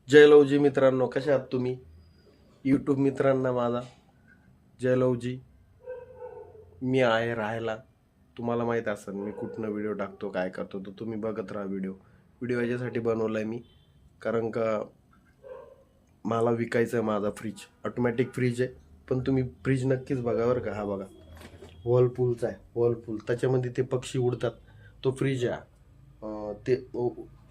जय लवजी मित्रांनो, कशा आहात तुम्ही? यूट्यूब मित्रांना माझा जय लवजी. मी आहे राहायला. तुम्हाला माहीत असेल मी कुठनं व्हिडिओ टाकतो, काय करतो, तर तुम्ही बघत राहा व्हिडिओ. व्हिडिओ याच्यासाठी बनवला आहे मी, कारण का मला विकायचं आहे माझा फ्रीज. ऑटोमॅटिक फ्रीज आहे, पण तुम्ही फ्रीज नक्कीच बघा बरं का. हा बघा, व्हर्लपूलचा आहे. व्हर्लपूल, त्याच्यामध्ये ते पक्षी उडतात, तो फ्रीज आहे. ते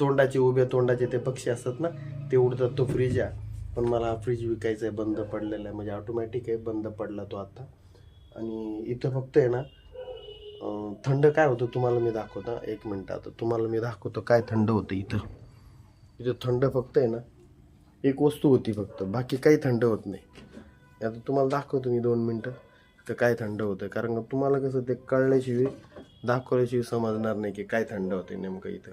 तोंडाचे, उभ्या तोंडाचे ते पक्षी असतात ना, ते उडतात, तो फ्रीज आहे. पण मला हा फ्रीज विकायचा आहे, बंद पडलेला आहे, म्हणजे ऑटोमॅटिक आहे, बंद पडला तो आता. आणि इथं फक्त आहे ना थंड काय होतं तुम्हाला मी दाखवतो. एक मिनटं, आता तुम्हाला मी दाखवतो काय थंड होतं इथं. इथं थंड फक्त आहे ना एक वस्तू होती फक्त, बाकी काही थंड होत नाही. आता तुम्हाला दाखवतो मी 2 मिनटं तर काय थंड होतं, कारण तुम्हाला कसं ते कळल्याशिवाय, दाखवल्याशिवाय समजणार नाही की काय थंड होते नेमकं इथं.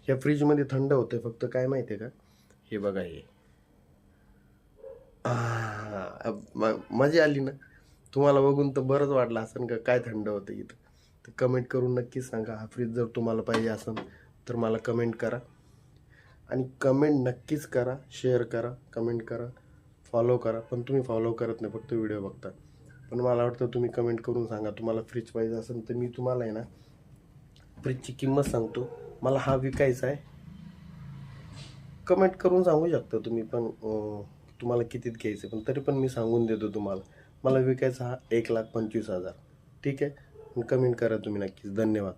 ह्या फ्रीजमध्ये थंड होतं फक्त काय माहिती आहे का, हे बघा हे. मजा आली ना तुम्हाला बघून, तर बरंच वाटलं असेल का काय थंड होतं इथं. तर कमेंट करून नक्कीच सांगा. हा फ्रीज जर तुम्हाला पाहिजे असेल तर मला कमेंट करा, आणि कमेंट नक्कीच करा, शेअर करा, कमेंट करा, फॉलो करा. पण तुम्ही फॉलो करत नाही, फक्त व्हिडिओ बघता. पण मला वाटतं तुम्ही कमेंट करून सांगा तुम्हाला फ्रीज पाहिजे असेल तर मी तुम्हाला आहे ना फ्रीजची किंमत सांगतो. मला हा विकायचा आहे, कमेंट करून सांगू शकता तुम्ही पण. तुम्हाला कितीत घ्यायचं, पण तरी पण मी सांगून देतो तुम्हाला. मला विकायचा हा 1,25,000. ठीक आहे, कमेंट करा तुम्ही नक्कीच. धन्यवाद.